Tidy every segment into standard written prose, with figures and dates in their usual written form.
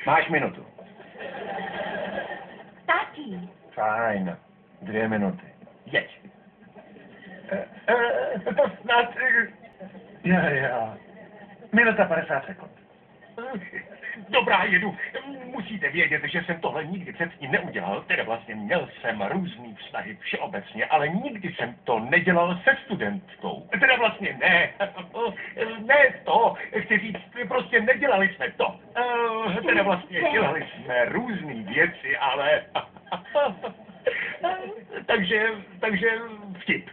Máš minutu. Tati. Fajn. 2 minuty. Jeď. To snad... Jo. Minuta 50 sekund. Dobrá, jedu. Musíte vědět, že jsem tohle nikdy předtím neudělal. Teda vlastně měl jsem různý vztahy všeobecně, ale nikdy jsem to nedělal se studentkou. Teda vlastně ne. Ne to. Chci říct, prostě nedělali jsme to. Teda vlastně dělali jsme různé věci, ale... takže vtip.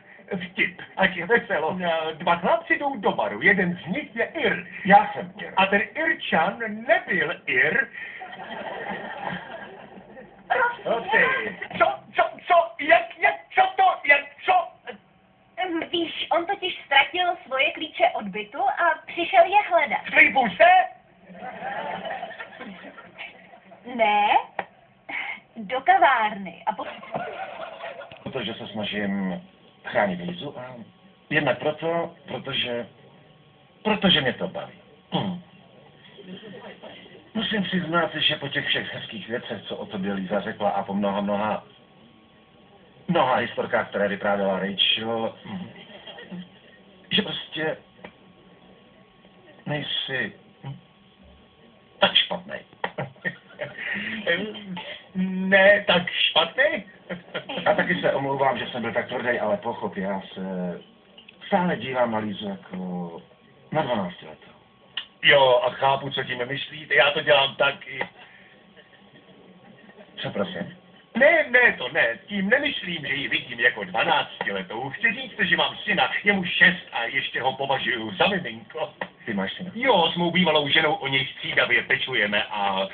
Ať je veselo. 2 chlapci jdou do baru, jeden z nich je Ir. Já jsem Ir. A ten Irčan nebyl Ir. Co? Víš, on totiž ztratil svoje klíče od bytu a přišel je hledat. V tvý puse? Ne, do kavárny. A Protože se snažím chránit Lízu a jednak protože mě to baví. Musím přiznat, že po těch všech hezkých věcech, co o tobě Líza řekla a po mnoha historkách, které vyprávěla Rachel, že prostě nejsi tak špatnej. Ne tak špatný? A taky se omlouvám, že jsem byl tak tvrdý, ale pochop, já se stále dívám na Lízu jako na 12 letou. Jo, a chápu, co tím myslíte, já to dělám taky. Co prosím? Ne, tím nemyslím, že ji vidím jako 12letou. Chci říct, že mám syna, je mu 6 a ještě ho považuju za miminko. Ty máš syna? Jo, s mou bývalou ženou o něj střídavě pečujeme a...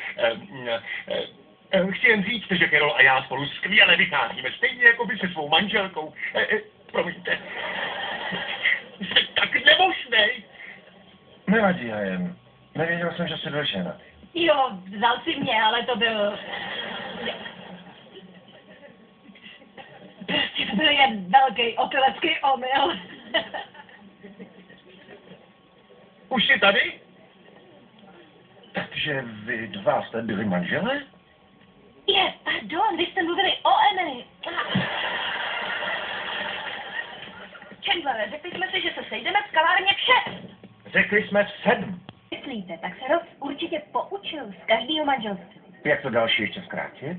chci jen říct, že Carol a já spolu skvěle vycházíme, stejně jako by se svou manželkou. Promiňte. Jste tak nemožnej. Nevadí, já jen. Nevěděl jsem, že jsi byl ženatý. jo, vzal si mě, ale to byl... Prostě to byl jen velký opilecký omyl. Už jsi tady? Takže vy dva jste byli manželé? Pardon, vy jste mluvili o Emily. Chandler, řekli jsme si, že se sejdeme v kavárně v 6. Řekli jsme v 7. Myslíte, tak se Ross určitě poučil z každého manželství. Jak to další ještě zkrátit?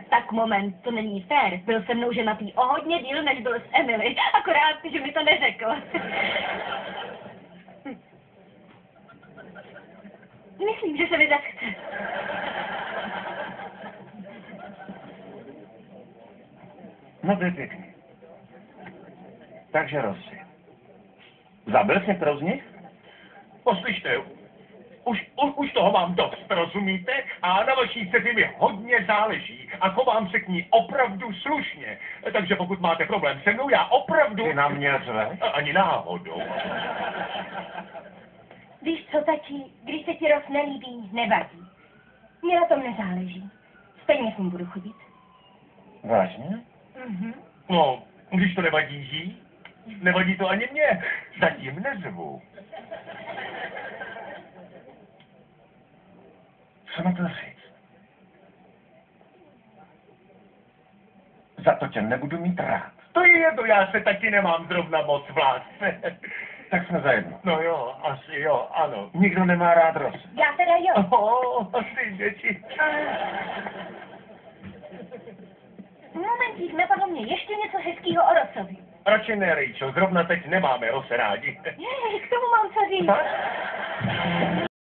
Tak moment, to není fér. Byl se mnou ženatý o hodně díl, než byl s Emily. Akorát, že mi to neřekl. Myslím, že se mi tak chce. No to je pěkný. Takže Rossi. Zabil jsi některou z nich? Poslyšte, už toho mám dost, rozumíte? A na vaší dceři mi hodně záleží a chovám se k ní opravdu slušně. Takže pokud máte problém se mnou, já opravdu... Ty na mě řveš? Ani náhodou. Víš co, tati, když se ti Ross nelíbí, nevadí. Mně na tom nezáleží. Stejně s ním budu chodit. Vážně? Mhm. No, když to nevadí jí, nevadí to ani mě. Zatím nezvu. Co na to říct? Za to tě nebudu mít rád. To je jedno, já se taky nemám zrovna moc v lásce. Tak jsme zajedno. No jo, asi jo, ano. Nikdo nemá rád Rossi. Já teda jo. Asi děti. Momentík, napadlo mě ještě něco hezkýho o Rossovi. Radši ne, Rachel, zrovna teď nemáme Rosse rádi. Jej, k tomu mám co říct. Fakt?